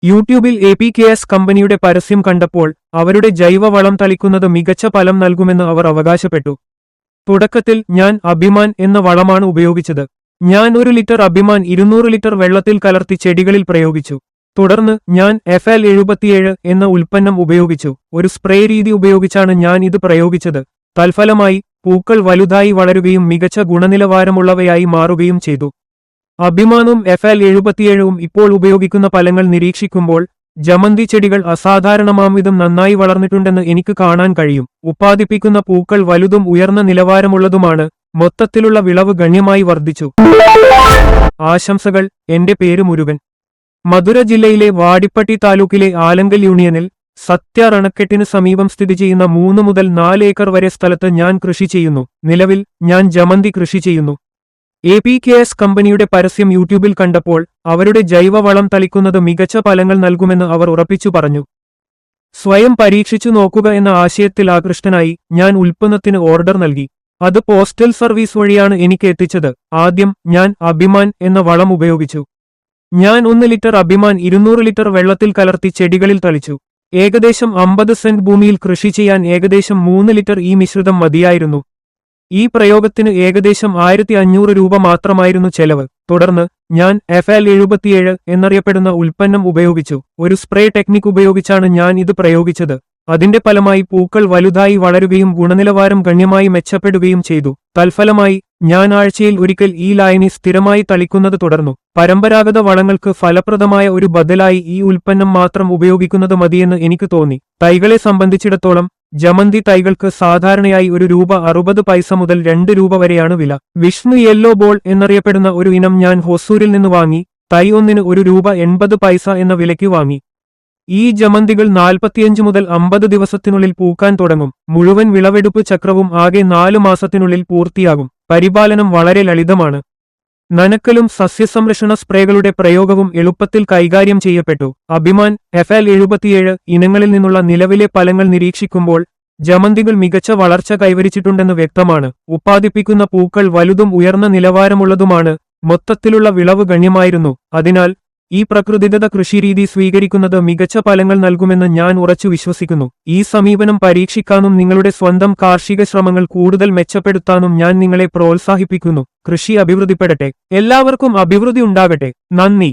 യൂട്യൂബിൽ APKS കമ്പനിയുടെ പരസ്യം കണ്ടപ്പോൾ അവരുടെ ജൈവവളം തളിക്കുന്നത് മികച്ച ഫലം നൽകുമെന്ന് അവർ അവകാശപ്പെട്ടു. തുടക്കത്തിൽ ഞാൻ അഭിമാൻ എന്ന വളമാണ് ഉപയോഗിച്ചത്. ഞാൻ 1 ലിറ്റർ അഭിമാൻ 200 ലിറ്റർ വെള്ളത്തിൽ കലർത്തി ചെടികളിൽ പ്രയോഗിച്ചു. തുടർന്ന് ഞാൻ FL77 എന്ന ഉൽപ്പന്നം ഉപയോഗിച്ചു. ഒരു സ്പ്രേ രീതി ഉപയോഗിച്ചാണ് ഞാൻ ഇത് പ്രയോഗിച്ചത്. തൽഫലമായി പൂക്കൾ വലുതായി വളരുകയും മികച്ച ഗുണനിലവാരമുള്ളവയായി മാറുകയും ചെയ്തു. അഭിമാനും FL77ഉം ഇപ്പോൾ ഉപയോഗിക്കുന്ന ഫലങ്ങൾ നിരീക്ഷിക്കുമ്പോൾ ജമന്തി ചെടികൾ അസാധാരണമാംവിധം നന്നായി വളർന്നിട്ടുണ്ടെന്ന് എനിക്ക് കാണാൻ കഴിയും. ഉത്പാദിപ്പിക്കുന്ന പൂക്കൾ വലുതും ഉയർന്ന നിലവാരമുള്ളതുമാണ്. മൊത്തത്തിലുള്ള വിളവ് ഗണ്യമായി വർദ്ധിച്ചു. ആശംസകൾ. എന്റെ പേര് മുരുകൻ. മധുര ജില്ലയിലെ വാടിപ്പട്ടി താലൂക്കിലെ ആലങ്കൽ യൂണിയനിൽ സത്യ അണക്കെട്ടിന് സമീപം സ്ഥിതി ചെയ്യുന്ന 3 മുതൽ 4 ഏക്കർ വരെ സ്ഥലത്ത് ഞാൻ കൃഷി ചെയ്യുന്നു. നിലവിൽ ഞാൻ ജമന്തി കൃഷി ചെയ്യുന്നു. APKS കമ്പനിയുടെ പരസ്യം യൂട്യൂബിൽ കണ്ടപ്പോൾ അവരുടെ ജൈവവളം തളിക്കുന്നത് മികച്ച ഫലങ്ങൾ നൽകുമെന്ന് അവർ ഉറപ്പിച്ചു പറഞ്ഞു. സ്വയം പരീക്ഷിച്ചു നോക്കുക എന്ന ആശയത്തിൽ ആകൃഷ്ടനായി ഞാൻ ഉൽപ്പന്നത്തിന് ഓർഡർ നൽകി. അത് പോസ്റ്റൽ സർവീസ് വഴിയാണ് എനിക്ക് എത്തിച്ചത്. ആദ്യം ഞാൻ അഭിമാൻ എന്ന വളം ഉപയോഗിച്ചു. ഞാൻ 1 ലിറ്റർ അഭിമാൻ 200 ലിറ്റർ വെള്ളത്തിൽ കലർത്തി ചെടികളിൽ തളിച്ചു. ഏകദേശം 50 സെന്റ് ഭൂമിയിൽ കൃഷി ചെയ്യാൻ ഏകദേശം 3 ലിറ്റർ ഈ മിശ്രിതം മതിയായിരുന്നു. ഈ പ്രയോഗത്തിന് ഏകദേശം 1500 രൂപ മാത്രമായിരുന്നു ചെലവ്. തുടർന്ന് ഞാൻ FL77 എന്നറിയപ്പെടുന്ന ഉൽപ്പന്നം ഉപയോഗിച്ചു. ഒരു സ്പ്രേ ടെക്നിക് ഉപയോഗിച്ചാണ് ഞാൻ ഇത് പ്രയോഗിച്ചത്. അതിന്റെ ഫലമായി പൂക്കൾ വലുതായി വളരുകയും ഗുണനിലവാരം ഗണ്യമായി മെച്ചപ്പെടുകയും ചെയ്തു. തൽഫലമായി ഞാൻ ആഴ്ചയിൽ ഒരിക്കൽ ഈ ലായനി സ്ഥിരമായി തളിക്കുന്നത് തുടർന്നു. പരമ്പരാഗത വളങ്ങൾക്ക് ഫലപ്രദമായ ഒരു ബദലായി ഈ ഉൽപ്പന്നം മാത്രം ഉപയോഗിക്കുന്നത് മതിയെന്ന് എനിക്ക് തോന്നി. തൈകളെ സംബന്ധിച്ചിടത്തോളം ജമന്തി തൈകൾക്ക് സാധാരണയായി ₹1.60 മുതൽ ₹2 വരെയാണ് വില. വിഷ്ണു യെല്ലോ ബോൾ എന്നറിയപ്പെടുന്ന ഒരു ഇനം ഞാൻ ഹൊസൂരിൽ നിന്ന് വാങ്ങി. തൈ ഒന്നിന് ₹1.80 എന്ന വിലയ്ക്ക് വാങ്ങി. ഈ ജമന്തികൾ 45 മുതൽ 50 ദിവസത്തിനുള്ളിൽ പൂക്കാൻ തുടങ്ങും. മുഴുവൻ വിളവെടുപ്പ് ചക്രവും ആകെ 4 മാസത്തിനുള്ളിൽ പൂർത്തിയാകും. പരിപാലനം വളരെ ലളിതമാണ്. നനക്കലും സസ്യസംരക്ഷണ സ്പ്രേകളുടെ പ്രയോഗവും എളുപ്പത്തിൽ കൈകാര്യം ചെയ്യപ്പെട്ടു. അഭിമാൻ, FL77 ഇനങ്ങളിൽ നിന്നുള്ള നിലവിലെ ഫലങ്ങൾ നിരീക്ഷിക്കുമ്പോൾ ജമന്തികൾ മികച്ച വളർച്ച കൈവരിച്ചിട്ടുണ്ടെന്ന് വ്യക്തമാണ്. ഉത്പാദിപ്പിക്കുന്ന പൂക്കൾ വലുതും ഉയർന്ന നിലവാരമുള്ളതുമാണ്. മൊത്തത്തിലുള്ള വിളവ് ഗണ്യമായിരുന്നു. അതിനാൽ ഈ പ്രകൃതിദത്ത കൃഷിരീതി സ്വീകരിക്കുന്നത് മികച്ച ഫലങ്ങൾ നൽകുമെന്ന് ഞാൻ ഉറച്ചു വിശ്വസിക്കുന്നു. ഈ സമീപനം പരീക്ഷിക്കാനും നിങ്ങളുടെ സ്വന്തം കാർഷിക ശ്രമങ്ങൾ കൂടുതൽ മെച്ചപ്പെടുത്താനും ഞാൻ നിങ്ങളെ പ്രോത്സാഹിപ്പിക്കുന്നു. കൃഷി അഭിവൃദ്ധിപ്പെടട്ടെ. എല്ലാവർക്കും അഭിവൃദ്ധി ഉണ്ടാകട്ടെ. നന്ദി.